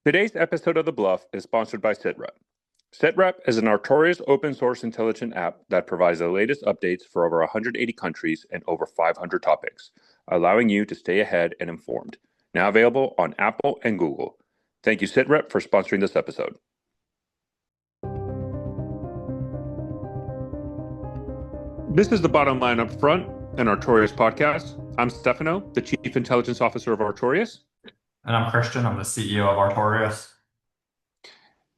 Today's episode of The Bluff is sponsored by SitRep. SitRep is an notorious open source intelligent app that provides the latest updates for over 180 countries and over 500 topics, allowing you to stay ahead and informed. Now available on Apple and Google. Thank you, SitRep, for sponsoring this episode. This is the Bottom Line Up Front, an Artorias podcast. I'm Stefano, the Chief Intelligence Officer of Artorias. And I'm Christian. I'm the CEO of Artorias.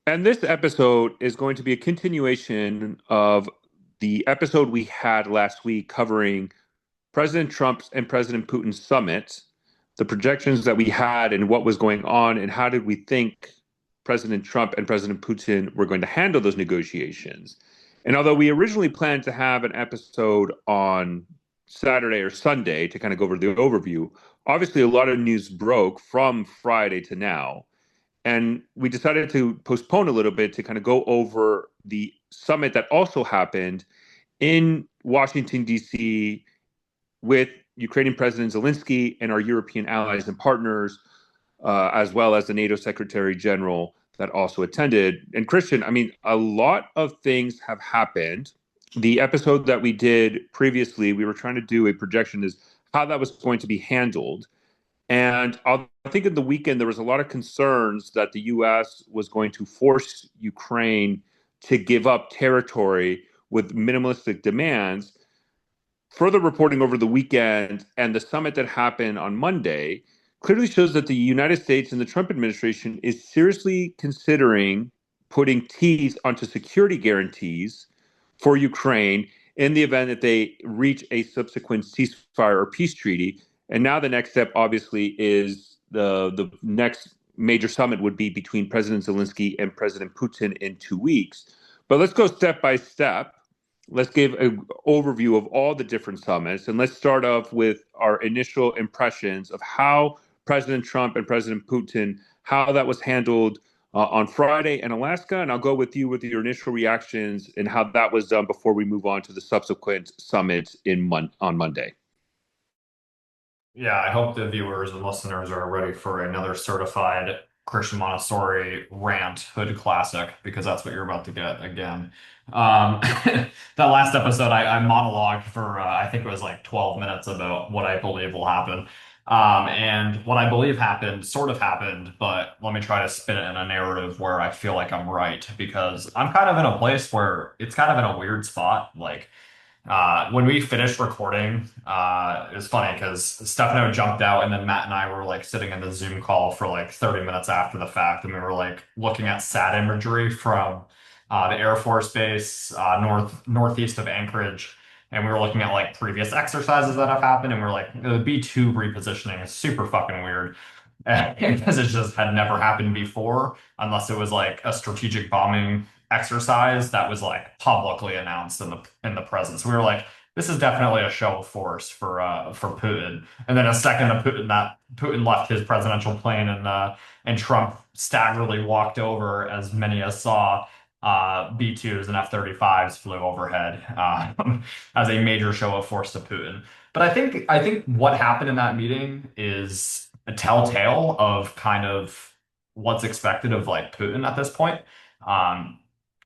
And this episode is going to be a continuation of the episode we had last week covering President Trump's and President Putin's summit, the projections that we had and what was going on, and how did we think President Trump and President Putin were going to handle those negotiations. And although we originally planned to have an episode on Saturday or Sunday to kind of go over the overview, obviously a lot of news broke from Friday to now. And we decided to postpone a little bit to kind of go over the summit that also happened in Washington, D.C. with Ukrainian President Zelensky and our European allies and partners, as well as the NATO Secretary General that also attended. And Christian, I mean, a lot of things have happened. The episode that we did previously, we were trying to do a projection as how that was going to be handled. And I think in the weekend, there was a lot of concerns that the U.S. was going to force Ukraine to give up territory with minimalistic demands. Further reporting over the weekend and the summit that happened on Monday clearly shows that the United States and the Trump administration is seriously considering putting teeth onto security guarantees for Ukraine in the event that they reach a subsequent ceasefire or peace treaty. And now the next step, obviously, is the next major summit would be between President Zelensky and President Putin in 2 weeks. But let's go step by step. Let's give an overview of all the different summits. And let's start off with our initial impressions of how President Trump and President Putin, how that was handled on Friday in Alaska. And I'll go with you with your initial reactions and how that was done before we move on to the subsequent summits on Monday. Yeah, I hope the viewers and listeners are ready for another certified Christian Montessori rant hood classic, because that's what you're about to get again. That last episode, I monologued for, I think it was like 12 minutes about what I believe will happen. And what I believe happened sort of happened, but let me try to spin it in a narrative where I feel like I'm right, because I'm kind of in a place where it's kind of in a weird spot. Like, when we finished recording, it was funny because Stefano jumped out and then Matt and I were like sitting in the Zoom call for like 30 minutes after the fact. And we were like looking at sat imagery from the Air Force Base northeast of Anchorage. And we were looking at like previous exercises that have happened. And we were like, the B-2 repositioning is super fucking weird. Because it just had never happened before, unless it was like a strategic bombing exercise that was like publicly announced in the presence. We were like, this is definitely a show of force for Putin. And then a second of Putin left his presidential plane and Trump staggeringly walked over, as many as saw B-2s and F-35s flew overhead as a major show of force to Putin. But I think what happened in that meeting is a telltale of kind of what's expected of like Putin at this point.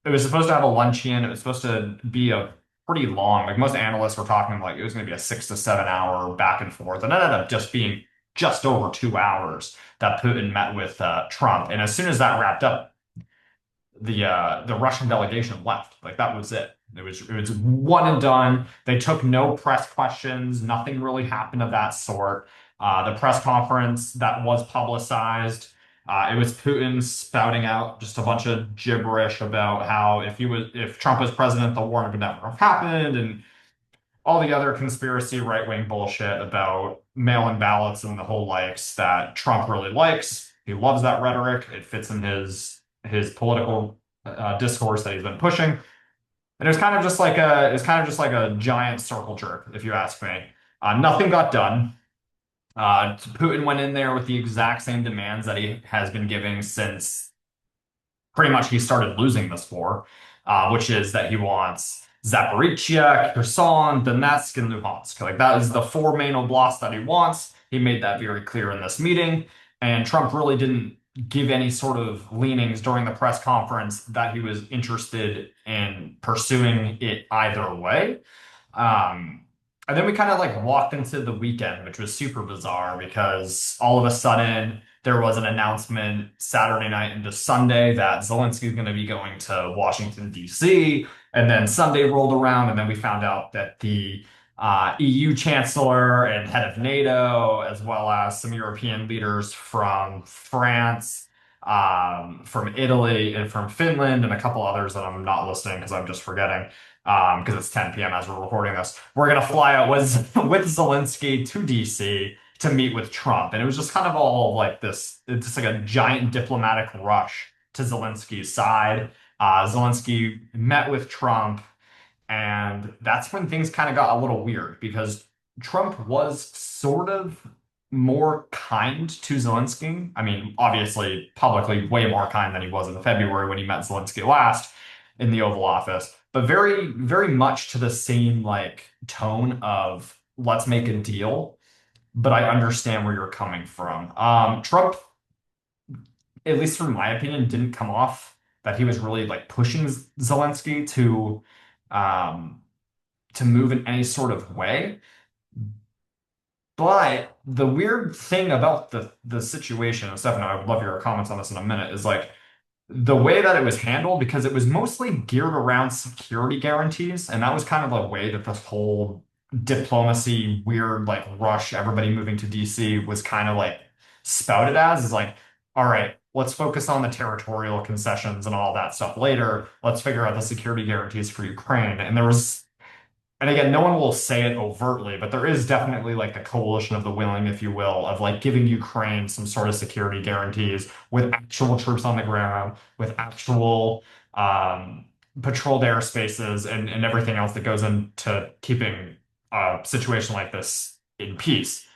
It was supposed to have a luncheon. It was supposed to be a pretty long, like most analysts were talking like it was going to be a 6 to 7 hour back and forth. And it ended up just being just over 2 hours that Putin met with Trump. And as soon as that wrapped up, the Russian delegation left. Like that was it. It was one and done. They took no press questions. Nothing really happened of that sort. The press conference that was publicized, it was Putin spouting out just a bunch of gibberish about how if Trump was president, the war would never have happened, and all the other conspiracy right-wing bullshit about mail-in ballots and the whole likes that Trump really likes. He loves that rhetoric. It fits in his political discourse that he's been pushing. And it's kind of just like a giant circle jerk, if you ask me. Nothing got done. Putin went in there with the exact same demands that he has been giving since pretty much he started losing this war, which is that he wants Zaporizhia, Kherson, Donetsk, and Luhansk. Like that is the four main oblasts that he wants. He made that very clear in this meeting, and Trump really give any sort of leanings during the press conference that he was interested in pursuing it either way. Um, and then we kind of like walked into the weekend, which was super bizarre because all of a sudden there was an announcement Saturday night into Sunday that Zelensky is going to be going to Washington, D.C. And then Sunday rolled around, and then we found out that the EU chancellor and head of NATO, as well as some European leaders from France, from Italy, and from Finland, and a couple others that I'm not listing because I'm just forgetting because it's 10 p.m. as we're recording this. We're gonna fly out with Zelensky to DC to meet with Trump, and it was just kind of all like this. It's just like a giant diplomatic rush to Zelensky's side. Zelensky met with Trump, and that's when things kind of got a little weird because Trump was sort of more kind to Zelensky. I mean, obviously, publicly, way more kind than he was in February when he met Zelensky last in the Oval Office, but very, very much to the same like tone of let's make a deal, but I understand where you're coming from. Trump, at least from my opinion, didn't come off that he was really like pushing Zelensky um, to move in any sort of way. But the weird thing about the situation, and Stefano, I would love your comments on this in a minute, is like the way that it was handled, because it was mostly geared around security guarantees, and that was kind of the way that this whole diplomacy, weird like rush, everybody moving to DC was kind of like spouted as, is like, all right, let's focus on the territorial concessions and all that stuff later. Let's figure out the security guarantees for Ukraine. And there was and again, no one will say it overtly, but there is definitely like the coalition of the willing, if you will, of like giving Ukraine some sort of security guarantees with actual troops on the ground, with actual patrolled airspaces and everything else that goes into keeping a situation like this in peace.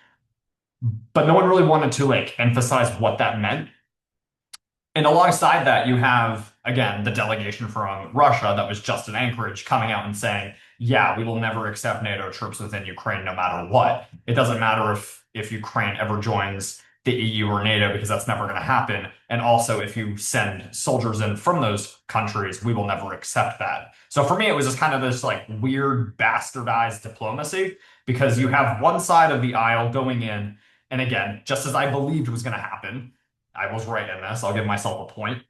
But no one really wanted to like emphasize what that meant. And alongside that, you have, again, the delegation from Russia that was just in Anchorage coming out and saying, yeah, we will never accept NATO troops within Ukraine no matter what. It doesn't matter if Ukraine ever joins the EU or NATO because that's never going to happen. And also, if you send soldiers in from those countries, we will never accept that. So for me, it was just kind of this like weird bastardized diplomacy because you have one side of the aisle going in, and again, just as I believed was going to happen, I was right in this. I'll give myself a point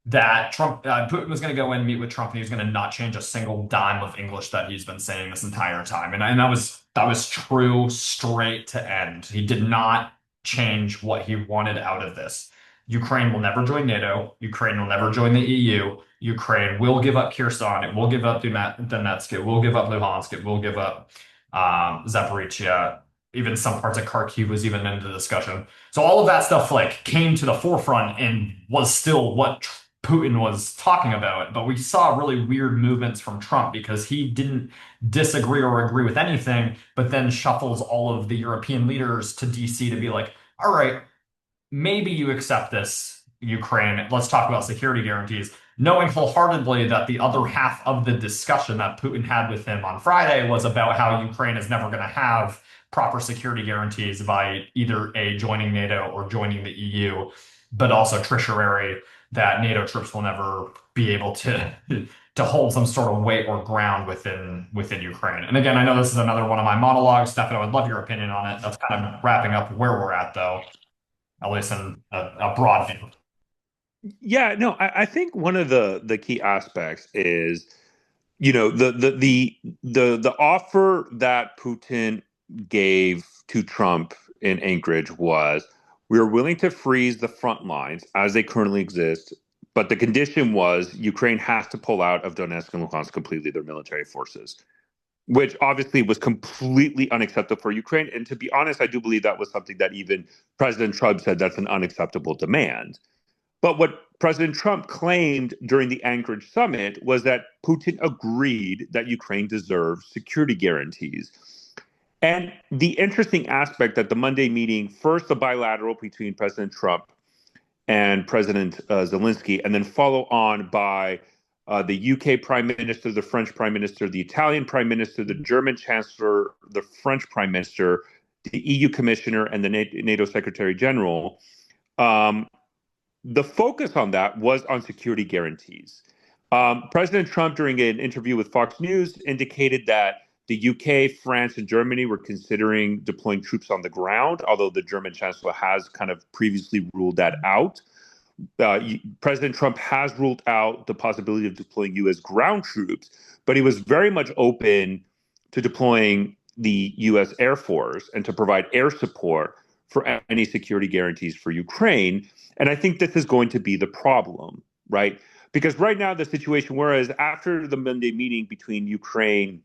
that Putin was going to go in, meet with Trump, and he was going to not change a single dime of English that he's been saying this entire time. And that was true straight to end. He did not change what he wanted out of this. Ukraine will never join NATO. Ukraine will never join the EU. Ukraine will give up Kherson. It will give up Donetsk. It will give up Luhansk. It will give up Zaporizhia. Even some parts of Kharkiv was even in the discussion. So all of that stuff like came to the forefront and was still what Putin was talking about. But we saw really weird movements from Trump because he didn't disagree or agree with anything, but then shuffles all of the European leaders to DC to be like, all right, maybe you accept this, Ukraine. Let's talk about security guarantees, knowing wholeheartedly that the other half of the discussion that Putin had with him on Friday was about how Ukraine is never going to have proper security guarantees by either A, joining NATO or joining the EU, but also tertiary that NATO troops will never be able to hold some sort of weight or ground within Ukraine. And again, I know this is another one of my monologues. Stefano, I would love your opinion on it. That's kind of wrapping up where we're at, though, at least in a broad view. Yeah, no, I think one of the key aspects is, the offer that Putin gave to Trump in Anchorage was we are willing to freeze the front lines as they currently exist, but the condition was Ukraine has to pull out of Donetsk and Luhansk completely, their military forces, which obviously was completely unacceptable for Ukraine. And to be honest, I do believe that was something that even President Trump said that's an unacceptable demand. But what President Trump claimed during the Anchorage summit was that Putin agreed that Ukraine deserves security guarantees. And the interesting aspect that the Monday meeting, first the bilateral between President Trump and President Zelensky, and then follow on by the UK Prime Minister, the French Prime Minister, the Italian Prime Minister, the German Chancellor, the French Prime Minister, the EU Commissioner, and the NATO Secretary General, the focus on that was on security guarantees. President Trump, during an interview with Fox News, indicated that the UK, France, and Germany were considering deploying troops on the ground, although the German chancellor has kind of previously ruled that out. President Trump has ruled out the possibility of deploying U.S. ground troops, but he was very much open to deploying the U.S. Air Force and to provide air support for any security guarantees for Ukraine. And I think this is going to be the problem, right? Because right now, the situation, whereas after the Monday meeting between Ukraine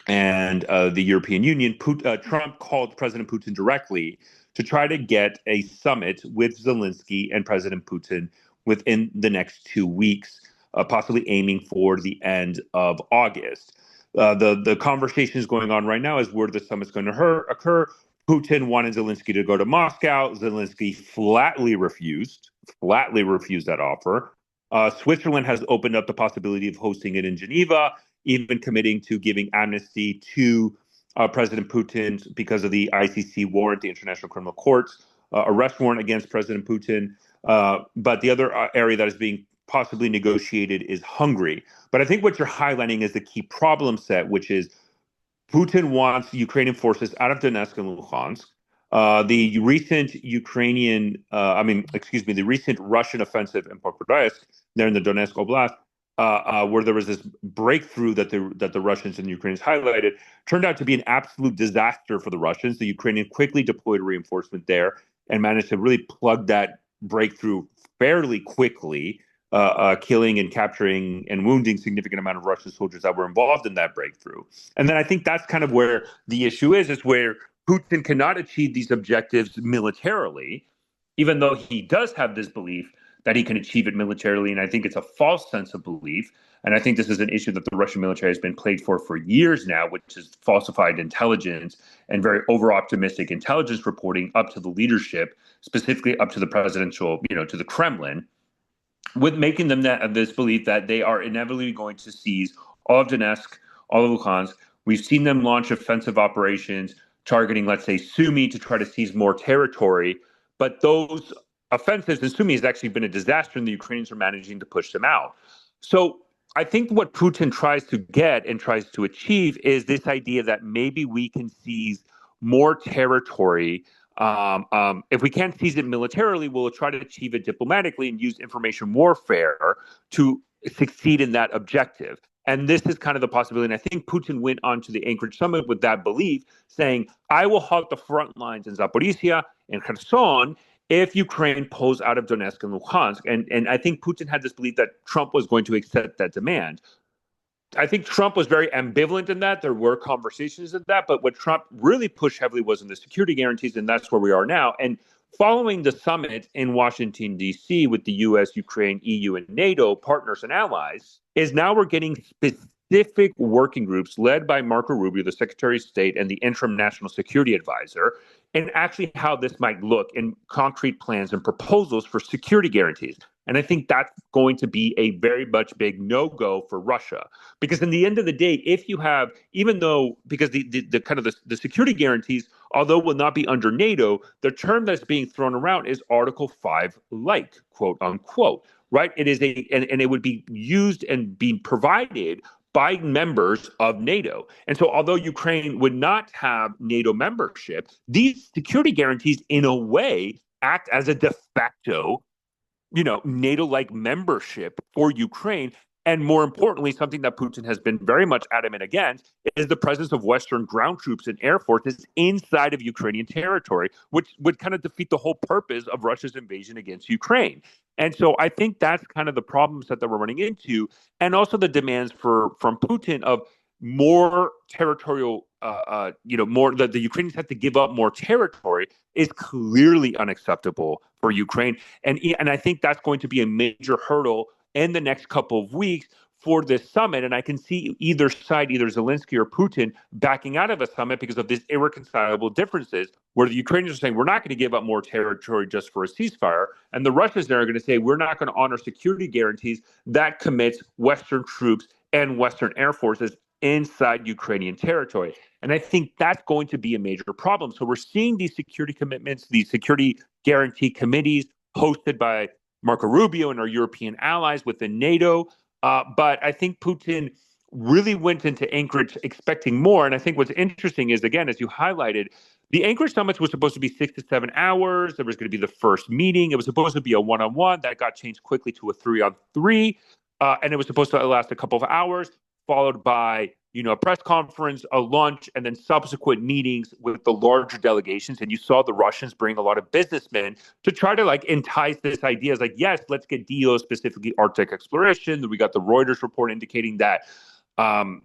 and the European Union, Trump called President Putin directly to try to get a summit with Zelensky and President Putin within the next 2 weeks, possibly aiming for the end of August. The conversations going on right now is where the summit's going to occur. Putin wanted Zelensky to go to Moscow. Zelensky flatly refused that offer. Switzerland has opened up the possibility of hosting it in Geneva, even committing to giving amnesty to President Putin because of the ICC warrant, the International Criminal Court's arrest warrant against President Putin. But the other area that is being possibly negotiated is Hungary. But I think what you're highlighting is the key problem set, which is Putin wants Ukrainian forces out of Donetsk and Luhansk. The recent the recent Russian offensive in Pokrovsk, there in the Donetsk Oblast, where there was this breakthrough that the Russians and Ukrainians highlighted, turned out to be an absolute disaster for the Russians. The Ukrainians quickly deployed reinforcement there and managed to really plug that breakthrough fairly quickly, killing and capturing and wounding significant amount of Russian soldiers that were involved in that breakthrough. And then I think that's kind of where the issue is where Putin cannot achieve these objectives militarily, even though he does have this belief that he can achieve it militarily. And I think it's a false sense of belief. And I think this is an issue that the Russian military has been plagued for years now, which is falsified intelligence and very over-optimistic intelligence reporting up to the leadership, specifically up to the presidential, to the Kremlin, with making them this belief that they are inevitably going to seize all of Donetsk, all of Luhansk. We've seen them launch offensive operations targeting, let's say, Sumy to try to seize more territory. But those offensives in Sumy has actually been a disaster, and the Ukrainians are managing to push them out. So I think what Putin tries to get and tries to achieve is this idea that maybe we can seize more territory. If we can't seize it militarily, we'll try to achieve it diplomatically and use information warfare to succeed in that objective. And this is kind of the possibility. And I think Putin went on to the Anchorage summit with that belief, saying, I will halt the front lines in Zaporizhia and Kherson if Ukraine pulls out of Donetsk and Luhansk. And I think Putin had this belief that Trump was going to accept that demand. I think Trump was very ambivalent in that. There were conversations of that. But what Trump really pushed heavily was in the security guarantees, and that's where we are now. And following the summit in Washington, D.C., with the U.S., Ukraine, EU, and NATO partners and allies, is now we're getting specific working groups led by Marco Rubio, the Secretary of State, and the interim National Security Advisor, and actually how this might look in concrete plans and proposals for security guarantees. And I think that's going to be a very much big no-go for Russia. Because in the end of the day, if you have, even though, because the kind of the security guarantees, although will not be under NATO, the term that's being thrown around is Article 5 like, quote unquote, right? It is and it would be used and be provided by members of NATO. And so although Ukraine would not have NATO membership, these security guarantees in a way act as a de facto NATO-like membership for Ukraine. And more importantly, something that Putin has been very much adamant against is the presence of Western ground troops and air forces inside of Ukrainian territory, which would kind of defeat the whole purpose of Russia's invasion against Ukraine. And so I think that's kind of the problems that we're running into, and also the demands from Putin of more territorial, more that the Ukrainians have to give up more territory is clearly unacceptable for Ukraine. And I think that's going to be a major hurdle in the next couple of weeks for this summit. And I can see either side, either Zelensky or Putin, backing out of a summit because of these irreconcilable differences, where the Ukrainians are saying, we're not going to give up more territory just for a ceasefire. And the Russians are going to say, we're not going to honor security guarantees that commits Western troops and Western air forces inside Ukrainian territory. And I think that's going to be a major problem. So we're seeing these security commitments, these security guarantee committees hosted by Marco Rubio and our European allies within NATO. But I think Putin really went into Anchorage expecting more. And I think what's interesting is, again, as you highlighted, the Anchorage summit was supposed to be 6 to 7 hours. There was going to be the first meeting. It was supposed to be a one-on-one that got changed quickly to a three-on-three. And it was supposed to last a couple of hours, followed by a press conference, a lunch, and then subsequent meetings with the larger delegations. And you saw the Russians bring a lot of businessmen to try to entice this idea. It's like, yes, let's get deals, specifically Arctic exploration. We got the Reuters report indicating that Putin,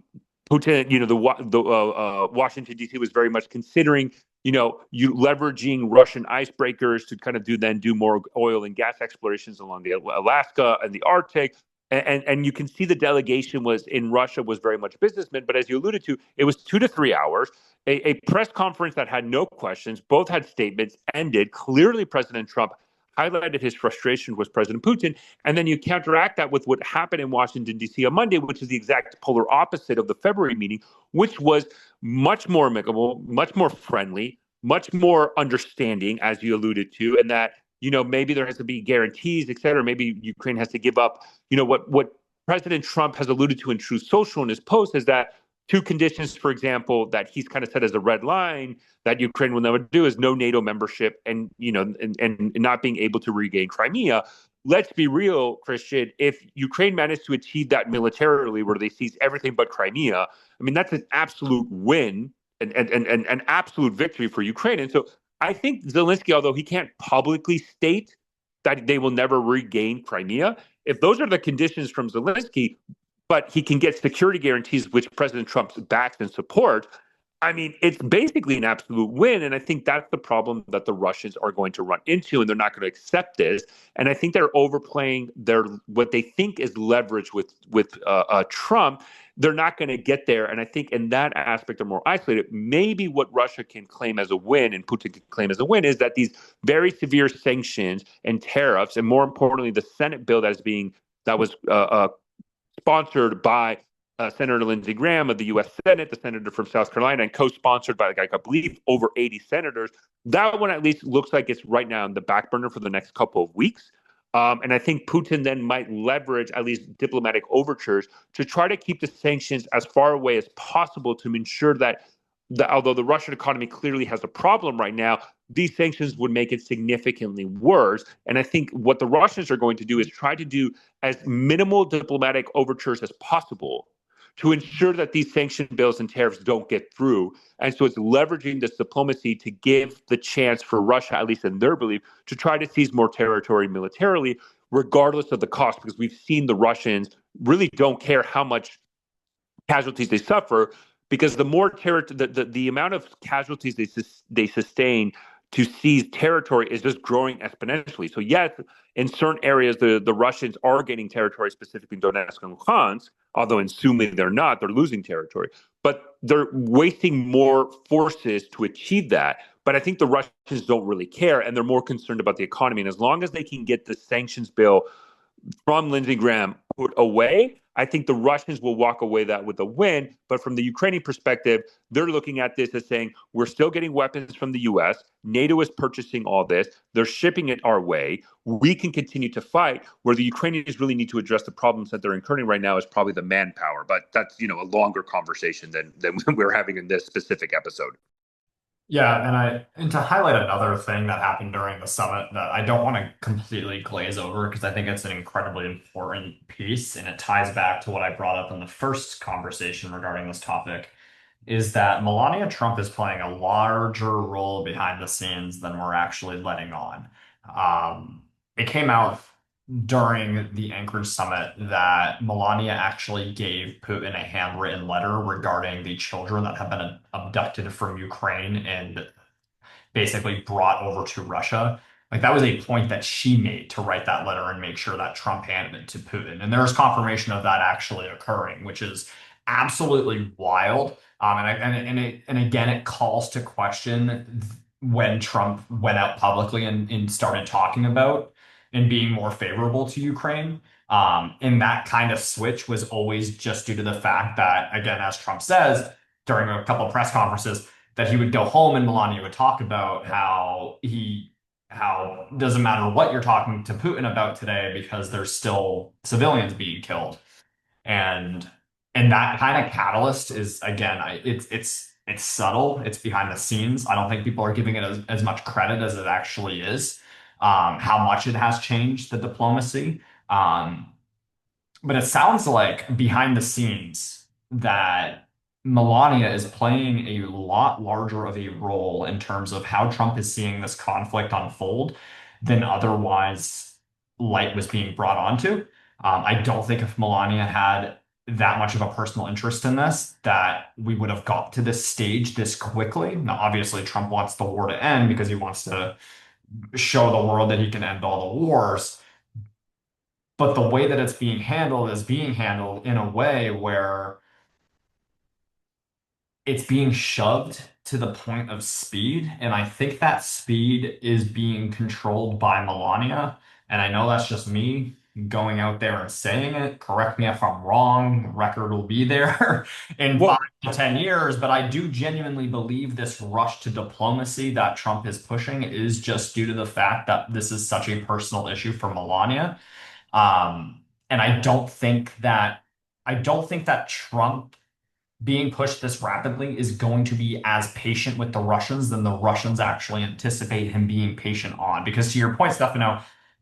Washington D.C. was very much considering, you leveraging Russian icebreakers to kind of do more oil and gas explorations along the Alaska and the Arctic. And you can see the delegation was in Russia was very much businessmen, but as you alluded to, it was 2 to 3 hours. A press conference that had no questions, both had statements, ended. Clearly, President Trump highlighted his frustration with President Putin. And then you counteract that with what happened in Washington, D.C. on Monday, which is the exact polar opposite of the February meeting, which was much more amicable, much more friendly, much more understanding, as you alluded to, and that maybe there has to be guarantees, et cetera. Maybe Ukraine has to give up. What President Trump has alluded to in Truth Social in his post is that two conditions, for example, that he's kind of set as a red line that Ukraine will never do is no NATO membership and not being able to regain Crimea. Let's be real, Christian. If Ukraine managed to achieve that militarily, where they seize everything but Crimea, I mean that's an absolute win and an absolute victory for Ukraine. And so I think Zelensky, although he can't publicly state that they will never regain Crimea, if those are the conditions from Zelensky, but he can get security guarantees, which President Trump backs and supports, I mean, it's basically an absolute win. And I think that's the problem that the Russians are going to run into, and they're not going to accept this. And I think they're overplaying what they think is leverage with Trump. They're not going to get there. And I think in that aspect, they're more isolated. Maybe what Russia can claim as a win and Putin can claim as a win is that these very severe sanctions and tariffs, and more importantly, the Senate bill that was sponsored by Senator Lindsey Graham of the U.S. Senate, the senator from South Carolina, and co-sponsored by, I believe, over 80 senators. That one at least looks like it's right now in the back burner for the next couple of weeks. And I think Putin then might leverage at least diplomatic overtures to try to keep the sanctions as far away as possible to ensure that although the Russian economy clearly has a problem right now, these sanctions would make it significantly worse. And I think what the Russians are going to do is try to do as minimal diplomatic overtures as possible to ensure that these sanction bills and tariffs don't get through. And so it's leveraging this diplomacy to give the chance for Russia, at least in their belief, to try to seize more territory militarily, regardless of the cost, because we've seen the Russians really don't care how much casualties they suffer, because the more the amount of casualties they sustain to seize territory is just growing exponentially. So yes, in certain areas, the Russians are gaining territory, specifically Donetsk and Luhansk, although in Sumy they're not, they're losing territory. But they're wasting more forces to achieve that. But I think the Russians don't really care, and they're more concerned about the economy. And as long as they can get the sanctions bill from Lindsey Graham put away, I think the Russians will walk away with a win. But from the Ukrainian perspective, they're looking at this as saying, we're still getting weapons from the U.S. NATO is purchasing all this. They're shipping it our way. We can continue to fight. Where the Ukrainians really need to address the problems that they're incurring right now is probably the manpower. But that's, a longer conversation than we're having in this specific episode. Yeah, and to highlight another thing that happened during the summit that I don't want to completely glaze over because I think it's an incredibly important piece and it ties back to what I brought up in the first conversation regarding this topic, is that Melania Trump is playing a larger role behind the scenes than we're actually letting on. It came out during the Anchorage summit that Melania actually gave Putin a handwritten letter regarding the children that have been abducted from Ukraine and basically brought over to Russia. Like that was a point that she made to write that letter and make sure that Trump handed it to Putin. And there was confirmation of that actually occurring, which is absolutely wild. And again, it calls to question when Trump went out publicly and started talking about and being more favorable to Ukraine. And that kind of switch was always just due to the fact that, again, as Trump says during a couple of press conferences, that he would go home and Melania would talk about how he how doesn't matter what you're talking to Putin about today because there's still civilians being killed. And that kind of catalyst is again, it's subtle, it's behind the scenes. I don't think people are giving it as much credit as it actually is. How much it has changed the diplomacy. Um, but it sounds like behind the scenes that Melania is playing a lot larger of a role in terms of how Trump is seeing this conflict unfold than otherwise light was being brought onto. I don't think if Melania had that much of a personal interest in this, that we would have got to this stage this quickly. Now, obviously, Trump wants the war to end because he wants to show the world that he can end all the wars. But the way that it's being handled is being handled in a way where it's being shoved to the point of speed. And I think that speed is being controlled by Melania. And I know that's just me going out there and saying it. Correct me if I'm wrong. The record will be there in five Well, to 10 years. But I do genuinely believe this rush to diplomacy that Trump is pushing is just due to the fact that this is such a personal issue for Melania. And I don't think that Trump being pushed this rapidly is going to be as patient with the Russians than the Russians actually anticipate him being patient on. Because to your point, Stefano,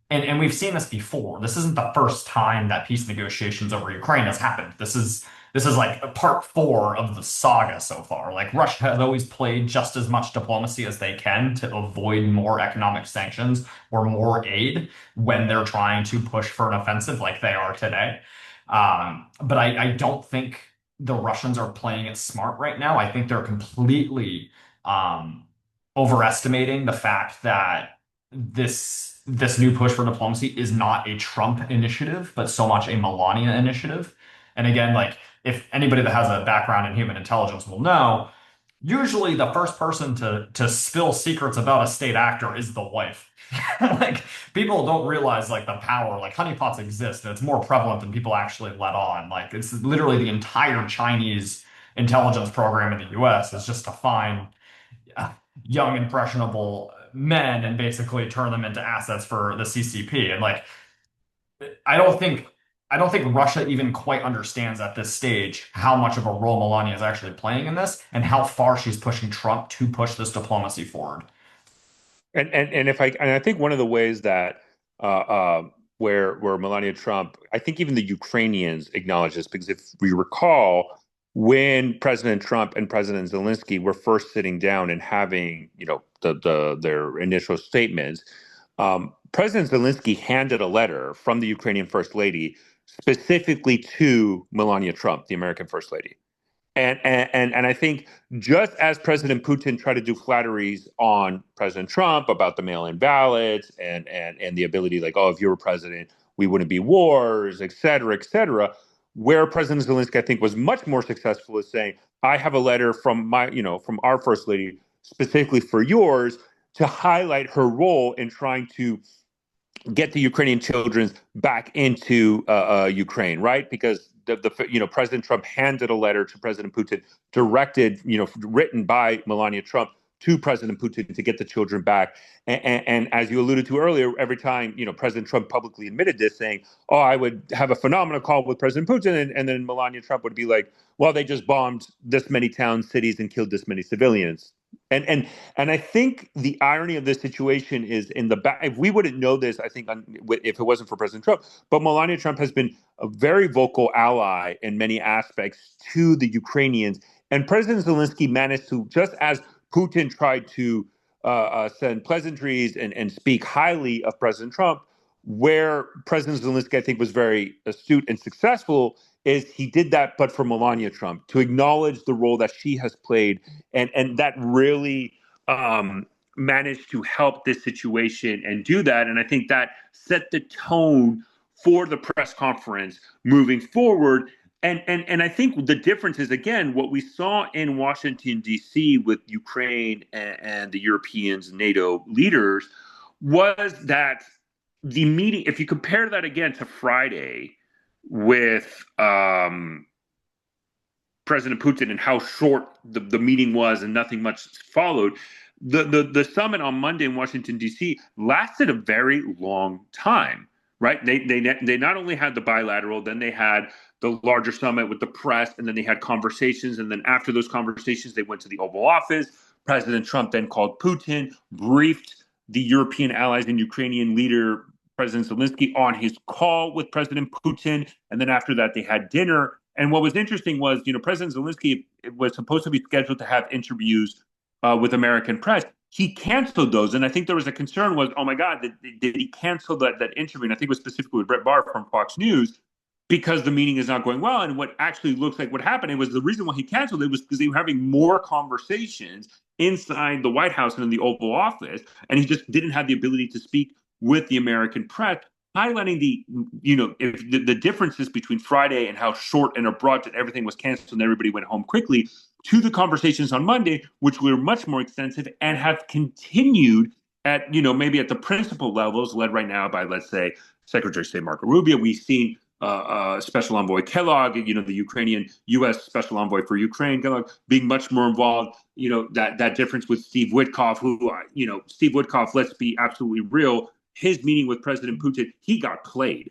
and we've seen this before. This isn't the first time that peace negotiations over Ukraine has happened. This is like part four of the saga so far. Like Russia has always played just as much diplomacy as they can to avoid more economic sanctions or more aid when they're trying to push for an offensive like they are today. But I don't think the Russians are playing it smart right now. I think they're completely um, overestimating the fact that this new push for diplomacy is not a Trump initiative, but so much a Melania initiative. And again, like if anybody that has a background in human intelligence will know, usually the first person to spill secrets about a state actor is the wife. Like people don't realize like the power, like honeypots exist, and it's more prevalent than people actually let on. Like it's literally the entire Chinese intelligence program in the US is just to find uh, young impressionable men and basically turn them into assets for the CCP. And like I don't think I don't think Russia even quite understands at this stage how much of a role Melania is actually playing in this and how far she's pushing Trump to push this diplomacy forward. and if I think one of the ways that where Melania Trump, I think even the Ukrainians acknowledge this because if we recall when President Trump and President Zelensky were first sitting down and having their initial statements, President Zelensky handed a letter from the Ukrainian First Lady specifically to Melania Trump, the American First Lady. And I think just as President Putin tried to do flatteries on President Trump about the mail-in ballots and the ability, like, oh, if you were president, we wouldn't be wars, et cetera, where President Zelensky, I think, was much more successful is saying, I have a letter from from our first lady specifically for yours to highlight her role in trying to get the Ukrainian children back into Ukraine, right? Because President Trump handed a letter to President Putin, directed written by Melania Trump to President Putin to get the children back. And as you alluded to earlier, every time President Trump publicly admitted this, saying, "Oh, I would have a phenomenal call with President Putin," and then Melania Trump would be like, "Well, they just bombed this many towns, cities, and killed this many civilians." And I think the irony of this situation is in the back. If we wouldn't know this, I think if it wasn't for President Trump, but Melania Trump has been a very vocal ally in many aspects to the Ukrainians. And President Zelensky managed to, just as Putin tried to send pleasantries and speak highly of President Trump, where President Zelensky, I think, was very astute and successful is he did that, but for Melania Trump, to acknowledge the role that she has played, and that really managed to help this situation and do that. And I think that set the tone for the press conference moving forward. And I think the difference is again what we saw in Washington D.C. with Ukraine and the Europeans, NATO leaders, was that the meeting. If you compare that again to Friday with President Putin and how short the meeting was and nothing much followed, The summit on Monday in Washington D.C. lasted a very long time, right? They not only had the bilateral, then they had the larger summit with the press, and then they had conversations, and then after those conversations, they went to the Oval Office. President Trump then called Putin, briefed the European allies and Ukrainian leader President Zelensky on his call with President Putin, and then after that, they had dinner. And what was interesting was, President Zelensky was supposed to be scheduled to have interviews with American press. He canceled those, and I think there was a concern was, oh my God, did he cancel that interview? And I think it was specifically with Brett Barr from Fox News because the meeting is not going well. And what actually looks like what happened, it was the reason why he canceled it was because they were having more conversations inside the White House and in the Oval Office, and he just didn't have the ability to speak with the American press, highlighting if the differences between Friday and how short and abrupt and everything was canceled and everybody went home quickly to the conversations on Monday, which were much more extensive and have continued at, maybe at the principal levels led right now by, let's say, Secretary of State Marco Rubio. We've seen Special Envoy Kellogg, the Ukrainian U.S. Special Envoy for Ukraine, Kellogg, being much more involved. That difference with Steve Witkoff, who, Steve Witkoff, let's be absolutely real, his meeting with President Putin, he got played.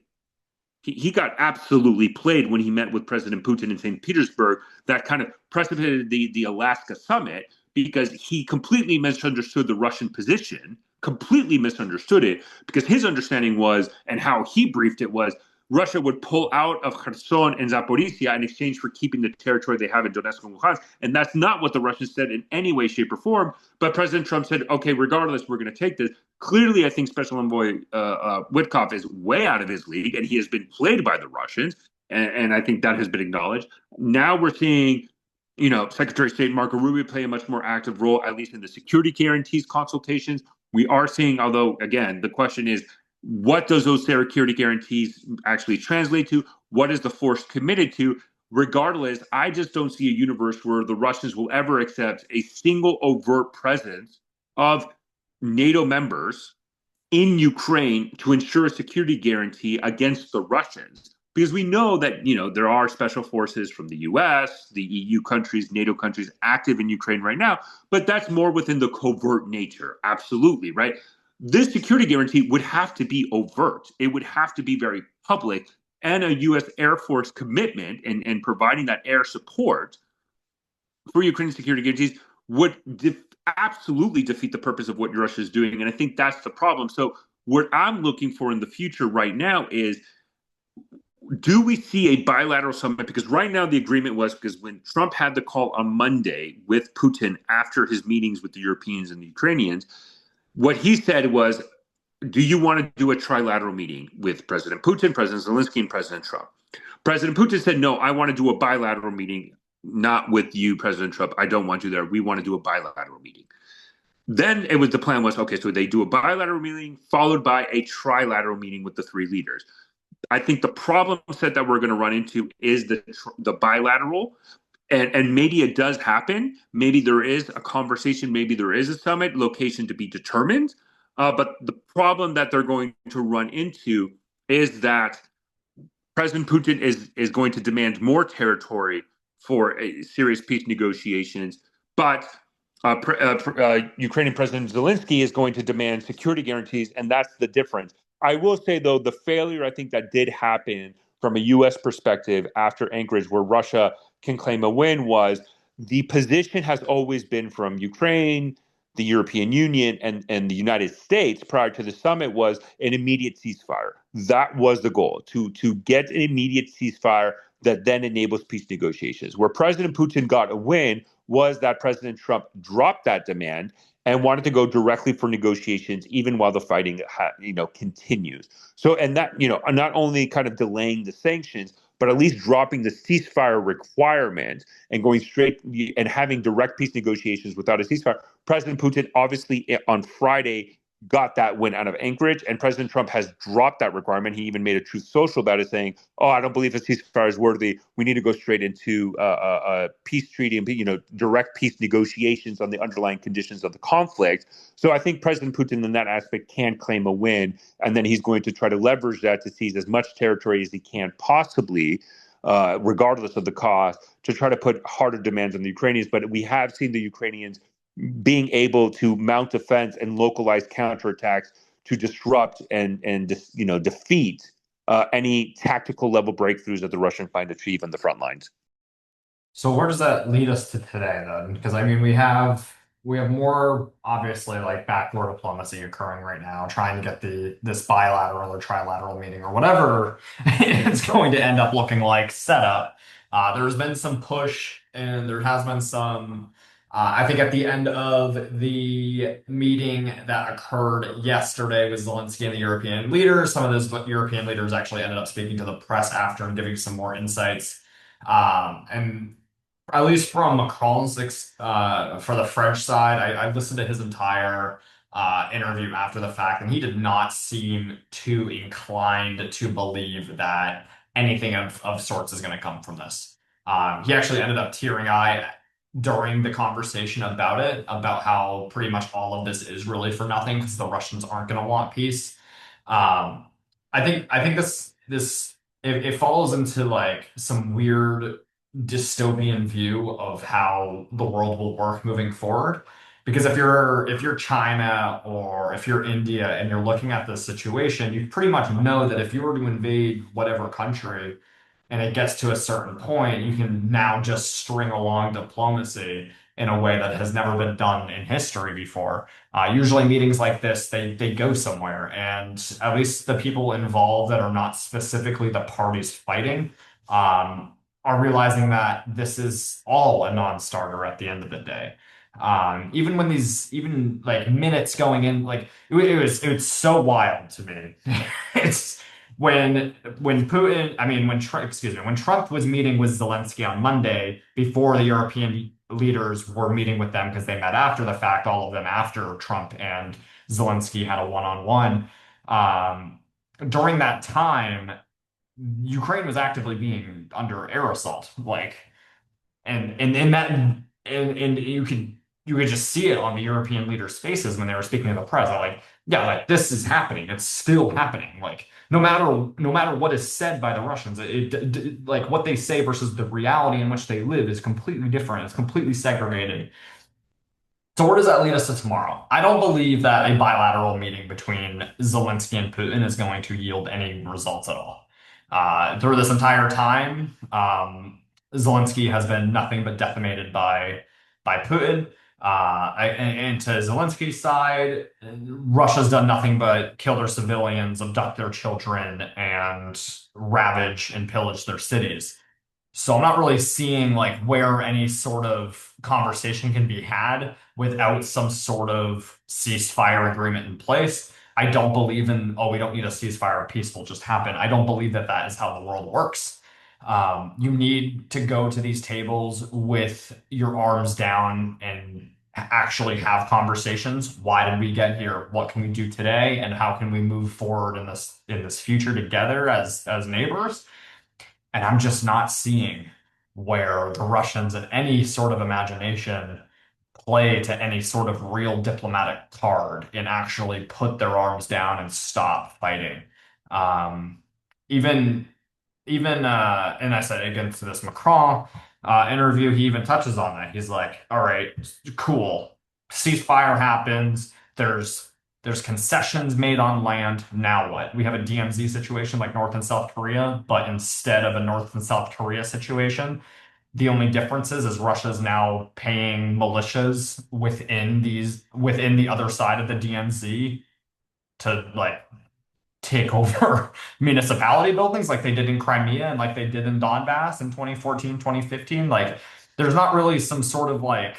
He got absolutely played when he met with President Putin in St. Petersburg. That kind of precipitated the Alaska summit because he completely misunderstood the Russian position, completely misunderstood it, because his understanding was, and how he briefed it was, Russia would pull out of Kherson and Zaporizhia in exchange for keeping the territory they have in Donetsk and Luhansk. And that's not what the Russians said in any way, shape, or form. But President Trump said, okay, regardless, we're going to take this. Clearly, I think Special Envoy Witkoff is way out of his league, and he has been played by the Russians. And I think that has been acknowledged. Now we're seeing, Secretary of State Marco Rubio play a much more active role, at least in the security guarantees consultations. We are seeing, although, again, the question is, what does those security guarantees actually translate to? What is the force committed to? Regardless, I just don't see a universe where the Russians will ever accept a single overt presence of NATO members in Ukraine to ensure a security guarantee against the Russians. Because we know that, there are special forces from the US, the EU countries, NATO countries active in Ukraine right now, but that's more within the covert nature. Absolutely, right? This security guarantee would have to be overt. It would have to be very public, and a U.S. Air Force commitment and providing that air support for Ukrainian security guarantees would absolutely defeat the purpose of what Russia is doing. And I think that's the problem. So what I'm looking for in the future right now is, do we see a bilateral summit? Because right now the agreement was, because when Trump had the call on Monday with Putin after his meetings with the Europeans and the Ukrainians, what he said was, do you want to do a trilateral meeting with President Putin, President Zelensky, and President Trump? President Putin said, no, I want to do a bilateral meeting, not with you, President Trump. I don't want you there. We want to do a bilateral meeting. Then the plan was, okay, so they do a bilateral meeting followed by a trilateral meeting with the three leaders. I think the problem set that we're going to run into is the bilateral. And maybe it does happen. Maybe there is a conversation. Maybe there is a summit, location to be determined. But the problem that they're going to run into is that President Putin is going to demand more territory for serious peace negotiations. But Ukrainian President Zelensky is going to demand security guarantees. And that's the difference. I will say, though, the failure I think that did happen from a U.S. perspective after Anchorage, where Russia can claim a win, was the position has always been from Ukraine, the European Union, and the United States prior to the summit was an immediate ceasefire. That was the goal, to get an immediate ceasefire that then enables peace negotiations. Where President Putin got a win was that President Trump dropped that demand and wanted to go directly for negotiations, even while the fighting, continues. So, and that, not only kind of delaying the sanctions, but at least dropping the ceasefire requirement and going straight and having direct peace negotiations without a ceasefire. President Putin obviously on Friday got that win out of Anchorage, and President Trump has dropped that requirement. He even made a Truth Social about it, saying, "Oh, I don't believe a ceasefire is worthy. We need to go straight into a peace treaty and direct peace negotiations on the underlying conditions of the conflict." So I think President Putin, in that aspect, can claim a win, and then he's going to try to leverage that to seize as much territory as he can possibly, regardless of the cost, to try to put harder demands on the Ukrainians. But we have seen the Ukrainians being able to mount defense and localize counterattacks to disrupt and defeat any tactical level breakthroughs that the Russians might achieve on the front lines. So where does that lead us to today then? Because I mean we have more obviously like backdoor diplomacy occurring right now, trying to get this bilateral or trilateral meeting or whatever it's going to end up looking like set up. There's been some push and there has been some I think at the end of the meeting that occurred yesterday with Zelensky and the European leaders, some of those European leaders actually ended up speaking to the press after and giving some more insights. And at least from Macron's for the French side, I listened to his entire interview after the fact, and he did not seem too inclined to believe that anything of sorts is going to come from this. He actually ended up tearing eye during the conversation about it, about how pretty much all of this is really for nothing because the Russians aren't going to want peace. Um, I think it falls into like some weird dystopian view of how the world will work moving forward. Because if you're China or if you're India and you're looking at this situation, you pretty much know that if you were to invade whatever country and it gets to a certain point, you can now just string along diplomacy in a way that has never been done in history before. Usually meetings like this, they go somewhere, and at least the people involved that are not specifically the parties fighting, are realizing that this is all a non-starter at the end of the day. Even when even like minutes going in, like it was so wild to me. It's when Putin, I mean, excuse me, when Trump was meeting with Zelensky on Monday before the European leaders were meeting with them because they met after the fact, all of them after Trump and Zelensky had a one-on-one. During that time, Ukraine was actively being under air assault, like, and that and you could just see it on the European leaders' faces when they were speaking to the press. They're like, yeah, like this is happening. It's still happening. Like no matter what is said by the Russians, like what they say versus the reality in which they live is completely different. It's completely segregated. So where does that lead us to tomorrow? I don't believe that a bilateral meeting between Zelensky and Putin is going to yield any results at all. Through this entire time, Zelensky has been nothing but decimated by Putin. And to Zelensky's side, Russia's done nothing but kill their civilians, abduct their children, and ravage and pillage their cities. So I'm not really seeing like where any sort of conversation can be had without some sort of ceasefire agreement in place. I don't believe in, oh, we don't need a ceasefire, peace will just happen. I don't believe that that is how the world works. You need to go to these tables with your arms down and actually have conversations. Why did we get here? What can we do today? And how can we move forward in this future together as neighbors? And I'm just not seeing where the Russians in any sort of imagination play to any sort of real diplomatic card and actually put their arms down and stop fighting. Um, even and I said against this Macron interview, he even touches on that. He's like, all right, cool. Ceasefire happens. There's concessions made on land. Now what? We have a DMZ situation like North and South Korea, but instead of a North and South Korea situation, the only difference is Russia's now paying militias within the other side of the DMZ to like take over municipality buildings like they did in Crimea and like they did in Donbass in 2014, 2015. Like there's not really some sort of like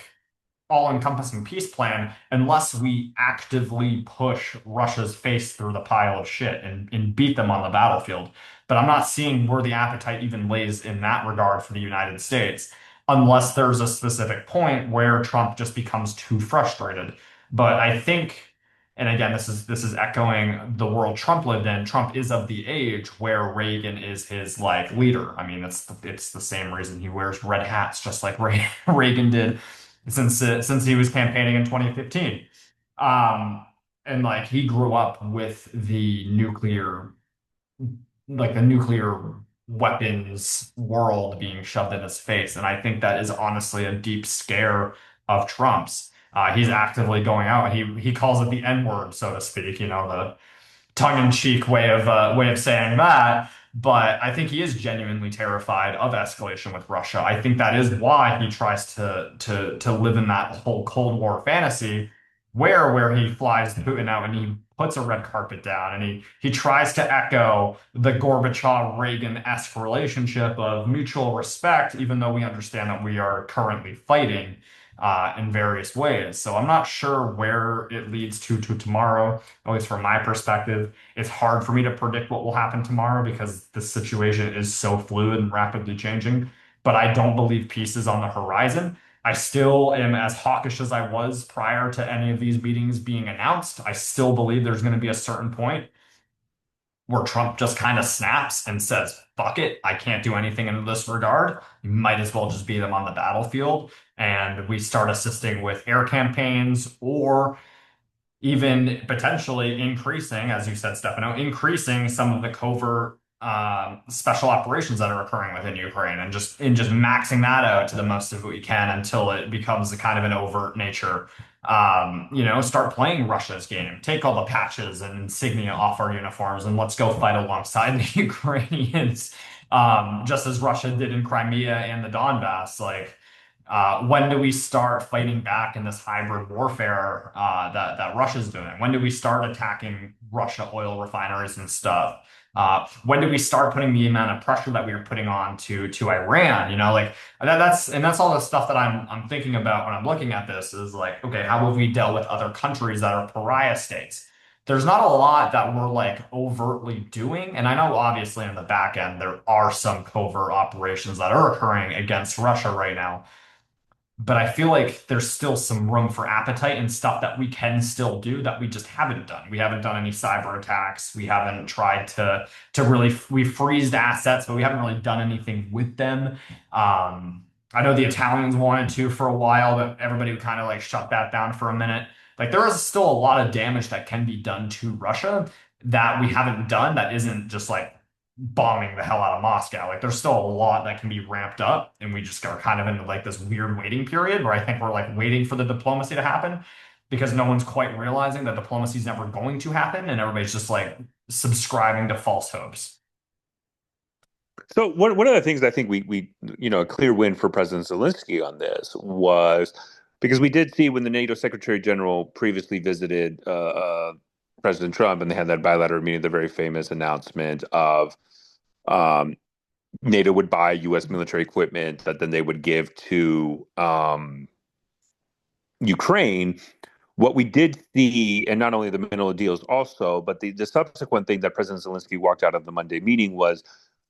all-encompassing peace plan unless we actively push Russia's face through the pile of shit and beat them on the battlefield. But I'm not seeing where the appetite even lays in that regard for the United States, unless there's a specific point where Trump just becomes too frustrated. But I think, and again, this is echoing the world Trump lived in. Trump is of the age where Reagan is his like leader. I mean, it's the same reason he wears red hats, just like Reagan did since he was campaigning in 2015. Um, and like he grew up with the nuclear weapons world being shoved in his face. And I think that is honestly a deep scare of Trump's. He's actively going out. He calls it the N-word, so to speak. The tongue-in-cheek way of saying that. But I think he is genuinely terrified of escalation with Russia. I think that is why he tries to live in that whole Cold War fantasy, where he flies Putin out and he puts a red carpet down and he tries to echo the Gorbachev-Reagan-esque relationship of mutual respect, even though we understand that we are currently fighting in various ways. So I'm not sure where it leads to tomorrow, at least from my perspective. It's hard for me to predict what will happen tomorrow because the situation is so fluid and rapidly changing. But I don't believe peace is on the horizon. I still am as hawkish as I was prior to any of these meetings being announced. I still believe there's going to be a certain point where Trump just kind of snaps and says, fuck it, I can't do anything in this regard. You might as well just be them on the battlefield. And we start assisting with air campaigns or even potentially increasing, as you said, Stefano, increasing some of the covert special operations that are occurring within Ukraine and just maxing that out to the most of what we can until it becomes a kind of an overt nature. Start playing Russia's game, take all the patches and insignia off our uniforms, and let's go fight alongside the Ukrainians, just as Russia did in Crimea and the Donbass. When do we start fighting back in this hybrid warfare that Russia's doing? When do we start attacking Russia oil refineries and stuff? When do we start putting the amount of pressure that we were putting on to Iran? That's all the stuff that I'm thinking about when I'm looking at this is like, okay, how have we dealt with other countries that are pariah states? There's not a lot that we're like overtly doing, and I know obviously in the back end there are some covert operations that are occurring against Russia right now, but I feel like there's still some room for appetite and stuff that we can still do that we just haven't done. We haven't done any cyber attacks. We haven't tried to really we freezed assets, but we haven't really done anything with them. I know the Italians wanted to for a while, but everybody kind of like shut that down for a minute. Like there is still a lot of damage that can be done to Russia that we haven't done that isn't just like bombing the hell out of Moscow. Like there's still a lot that can be ramped up, and we just are kind of into like this weird waiting period where I think we're like waiting for the diplomacy to happen because no one's quite realizing that diplomacy is never going to happen, and everybody's just like subscribing to false hopes. So one of the things I think we a clear win for President Zelensky on this was because we did see when the NATO Secretary General previously visited President Trump and they had that bilateral meeting, the very famous announcement of um, NATO would buy U.S. military equipment that then they would give to Ukraine. What we did see, and not only the mineral deals also, but the subsequent thing that President Zelensky walked out of the Monday meeting was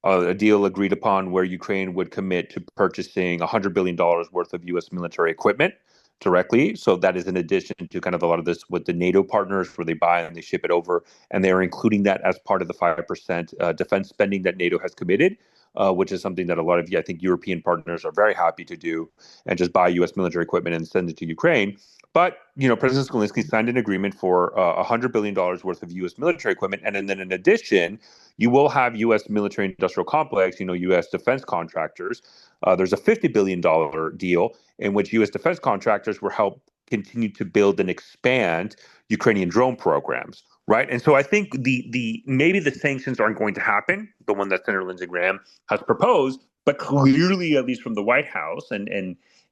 a deal agreed upon where Ukraine would commit to purchasing $100 billion worth of U.S. military equipment directly. So that is in addition to kind of a lot of this with the NATO partners where they buy and they ship it over. And they are including that as part of the 5% defense spending that NATO has committed, which is something that a lot of, I think, European partners are very happy to do and just buy U.S. military equipment and send it to Ukraine. But President Zelensky signed an agreement for $100 billion worth of U.S. military equipment, and then in addition, you will have U.S. military industrial complex, U.S. defense contractors. There's a $50 billion deal in which U.S. defense contractors will help continue to build and expand Ukrainian drone programs, right? And so I think the maybe the sanctions aren't going to happen, the one that Senator Lindsey Graham has proposed, but clearly, at least from the White House and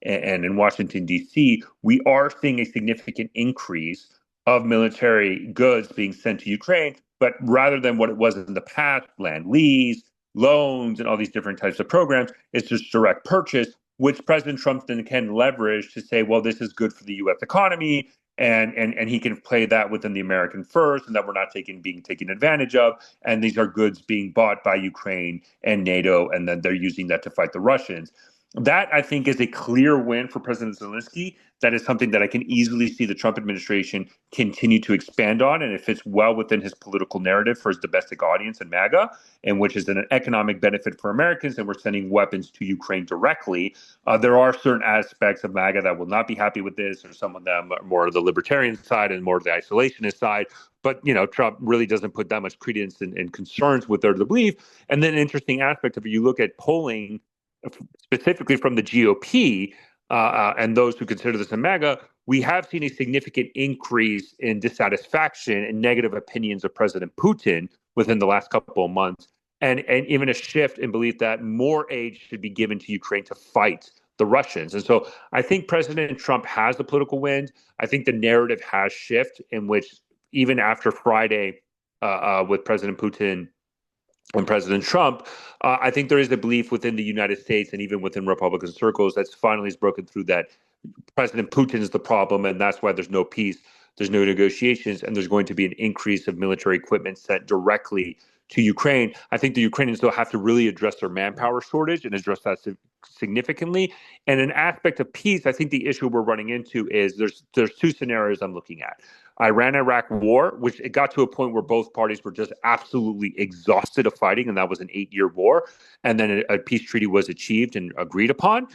in Washington, D.C., we are seeing a significant increase of military goods being sent to Ukraine. But rather than what it was in the past, land lease, loans, and all these different types of programs, it's just direct purchase, which President Trump then can leverage to say, well, this is good for the U.S. economy. And he can play that within the American first, and that we're not being taken advantage of. And these are goods being bought by Ukraine and NATO, and then they're using that to fight the Russians. That, I think, is a clear win for President Zelensky. That is something that I can easily see the Trump administration continue to expand on, and it fits well within his political narrative for his domestic audience in MAGA, and which is an economic benefit for Americans, and we're sending weapons to Ukraine directly. There are certain aspects of MAGA that will not be happy with this, or some of them are more of the libertarian side and more of the isolationist side. But Trump really doesn't put that much credence and concerns with their belief. And then an interesting aspect of it, you look at polling specifically from the GOP and those who consider this a MAGA, we have seen a significant increase in dissatisfaction and negative opinions of President Putin within the last couple of months, and even a shift in belief that more aid should be given to Ukraine to fight the Russians. And so I think President Trump has the political wind. I think the narrative has shifted in which even after Friday with President Putin and President Trump, I think there is a belief within the United States and even within Republican circles that's finally has broken through that President Putin is the problem, and that's why there's no peace, there's no negotiations, and there's going to be an increase of military equipment sent directly to Ukraine. I think the Ukrainians still have to really address their manpower shortage and address that significantly. And an aspect of peace, I think the issue we're running into is there's two scenarios I'm looking at. Iran-Iraq war, which it got to a point where both parties were just absolutely exhausted of fighting, and that was an 8-year war. And then a peace treaty was achieved and agreed upon.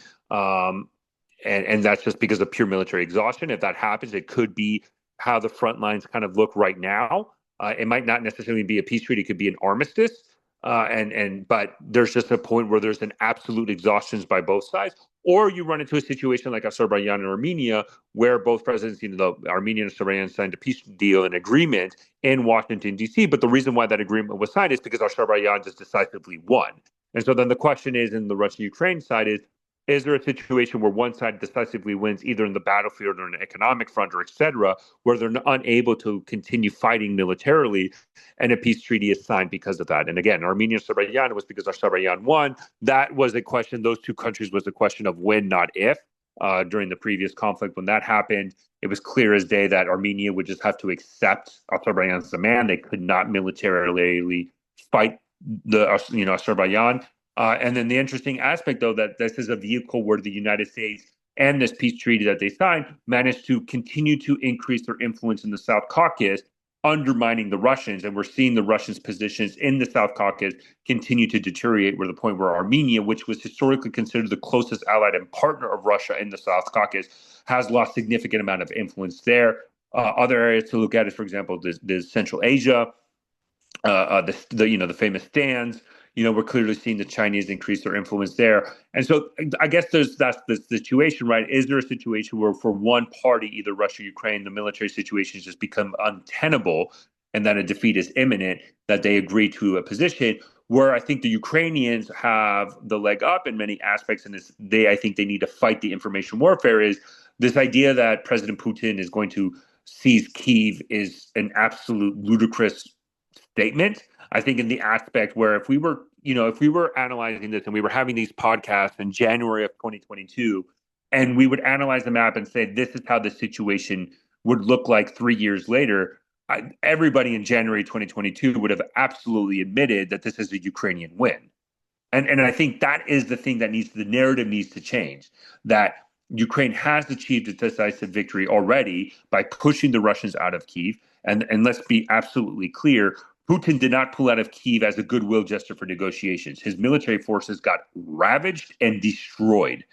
And that's just because of pure military exhaustion. If that happens, it could be how the front lines kind of look right now. It might not necessarily be a peace treaty; it could be an armistice. But there's just a point where there's an absolute exhaustion by both sides, or you run into a situation like Azerbaijan and Armenia, where both presidents, the Armenian and Azerbaijan signed a peace deal, an agreement in Washington D.C. But the reason why that agreement was signed is because Azerbaijan just decisively won. And so then the question is, in the Russia-Ukraine side, is there a situation where one side decisively wins either in the battlefield or in an economic front or et cetera, where they're unable to continue fighting militarily and a peace treaty is signed because of that? And again, Armenia and Azerbaijan was because Azerbaijan won. That was a question, those two countries was a question of when, not if. During the previous conflict, when that happened, it was clear as day that Armenia would just have to accept Azerbaijan's demand. They could not militarily fight Azerbaijan. And then the interesting aspect, though, that this is a vehicle where the United States and this peace treaty that they signed managed to continue to increase their influence in the South Caucasus, undermining the Russians. And we're seeing the Russians' positions in the South Caucasus continue to deteriorate, where the point where Armenia, which was historically considered the closest allied and partner of Russia in the South Caucasus, has lost significant amount of influence there. Other areas to look at is, for example, the Central Asia, the famous stands. We're clearly seeing the Chinese increase their influence there. And so I guess that's the situation, right? Is there a situation where for one party, either Russia or Ukraine, the military situation has just become untenable and that a defeat is imminent, that they agree to a position where I think the Ukrainians have the leg up in many aspects, and I think they need to fight the information warfare, is this idea that President Putin is going to seize Kyiv is an absolute ludicrous statement. I think in the aspect where if we were analyzing this and we were having these podcasts in January of 2022, and we would analyze the map and say, this is how the situation would look like 3 years later, everybody in January 2022 would have absolutely admitted that this is a Ukrainian win. And I think that is the thing that the narrative needs to change, that Ukraine has achieved a decisive victory already by pushing the Russians out of Kyiv. And let's be absolutely clear, Putin did not pull out of Kyiv as a goodwill gesture for negotiations. His military forces got ravaged and destroyed.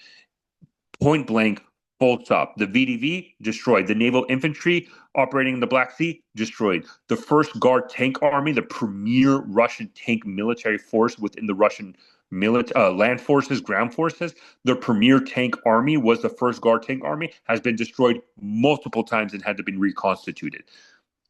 Point blank, full stop. The VDV, destroyed. The naval infantry operating in the Black Sea, destroyed. The First Guard Tank Army, the premier Russian tank military force within the Russian land forces, ground forces, their premier tank army was the First Guard Tank Army, has been destroyed multiple times and had to be reconstituted.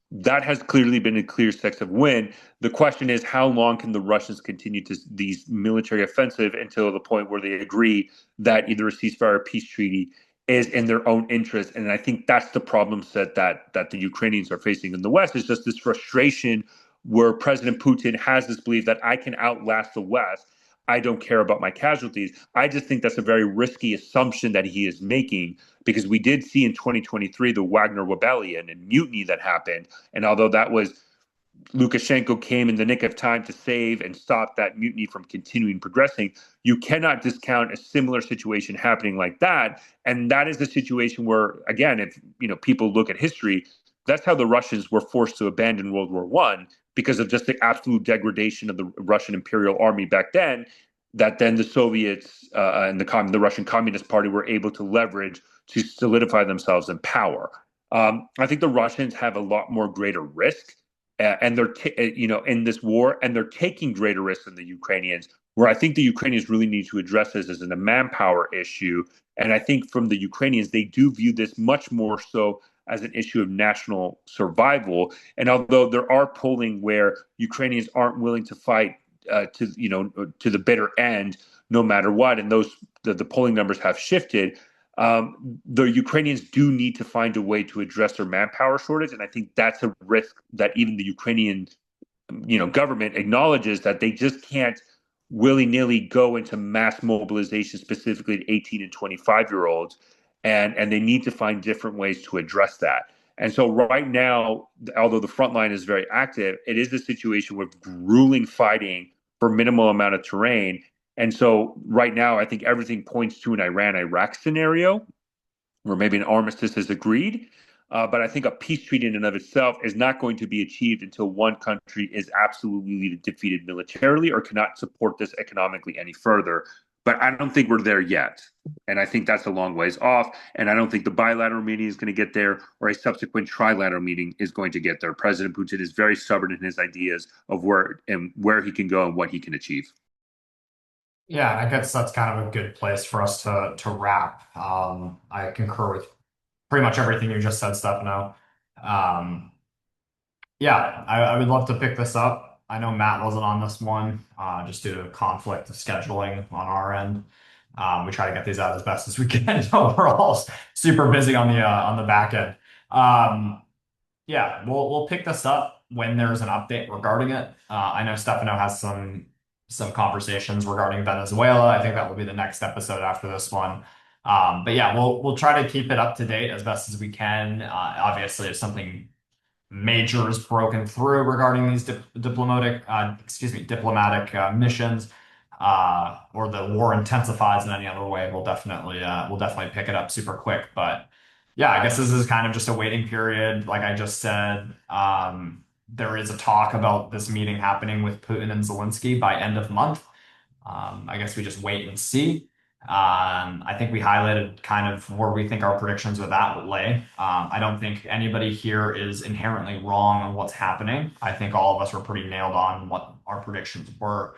That has clearly been a clear sense of win. The question is, how long can the Russians continue to these military offensive until the point where they agree that either a ceasefire or peace treaty is in their own interest? And I think that's the problem set that the Ukrainians are facing in the West, is just this frustration where President Putin has this belief that I can outlast the West. I don't care about my casualties. I just think that's a very risky assumption that he is making, because we did see in 2023 the Wagner rebellion and mutiny that happened. And although that was Lukashenko came in the nick of time to save and stop that mutiny from continuing progressing, you cannot discount a similar situation happening like that. And that is a situation where, again, if people look at history, that's how the Russians were forced to abandon World War I, because of just the absolute degradation of the Russian Imperial Army back then, that then the Soviets and the Russian Communist Party were able to leverage to solidify themselves in power. I think the Russians have a lot more greater risk, and they're in this war, and they're taking greater risks than the Ukrainians where I think the Ukrainians really need to address this as a manpower issue. And I think from the Ukrainians, they do view this much more so as an issue of national survival. And although there are polling where Ukrainians aren't willing to fight to the bitter end, no matter what, and the polling numbers have shifted. The Ukrainians do need to find a way to address their manpower shortage, and I think that's a risk that even the Ukrainian government acknowledges, that they just can't willy-nilly go into mass mobilization, specifically to 18 and 25-year-olds, and they need to find different ways to address that. And so right now, although the front line is very active, it is a situation with grueling fighting for minimal amount of terrain. And so right now, I think everything points to an Iran-Iraq scenario where maybe an armistice is agreed. But I think a peace treaty in and of itself is not going to be achieved until one country is absolutely defeated militarily or cannot support this economically any further. But I don't think we're there yet. And I think that's a long ways off. And I don't think the bilateral meeting is going to get there, or a subsequent trilateral meeting is going to get there. President Putin is very stubborn in his ideas of where he can go and what he can achieve. Yeah, I guess that's kind of a good place for us to wrap. I concur with pretty much everything you just said, Stefano. Um, yeah, I would love to pick this up. I know Matt wasn't on this one, just due to conflict of scheduling on our end. We try to get these out as best as we can. So we're all super busy on the back end. Um, yeah, we'll pick this up when there's an update regarding it. I know Stefano has some conversations regarding Venezuela. I think that will be the next episode after this one. But yeah, we'll try to keep it up to date as best as we can. Obviously, if something major is broken through regarding these diplomatic missions, or the war intensifies in any other way, we'll definitely pick it up super quick. But yeah, I guess this is kind of just a waiting period. Like I just said, there is a talk about this meeting happening with Putin and Zelensky by end of month. I guess we just wait and see. I think we highlighted kind of where we think our predictions with that would lay. I don't think anybody here is inherently wrong on what's happening. I think all of us were pretty nailed on what our predictions were.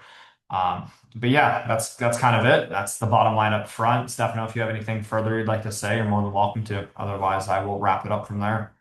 But yeah, that's kind of it. That's the bottom line up front. Stefano, if you have anything further you'd like to say, you're more than welcome to. Otherwise, I will wrap it up from there.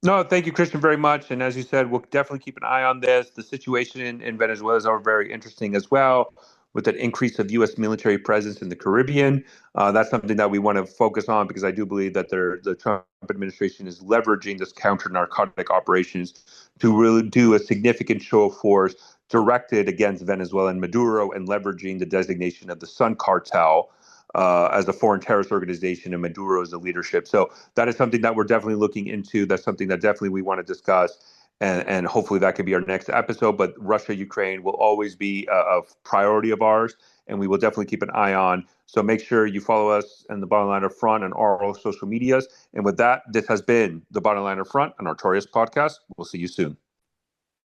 No, thank you, Christian, very much. And as you said, we'll definitely keep an eye on this. The situation in Venezuela is very interesting as well, with an increase of U.S. military presence in the Caribbean. That's something that we want to focus on, because I do believe that the Trump administration is leveraging this counter-narcotic operations to really do a significant show of force directed against Venezuela and Maduro, and leveraging the designation of the Sun Cartel as a foreign terrorist organization, and Maduro as the leadership. So that is something that we're definitely looking into. That's something that definitely we want to discuss. And hopefully that could be our next episode. But Russia, Ukraine will always be a priority of ours, and we will definitely keep an eye on. So make sure you follow us in the Bottom Liner Front on all social medias. And with that, this has been the Bottom Liner Front, an Artorias podcast. We'll see you soon.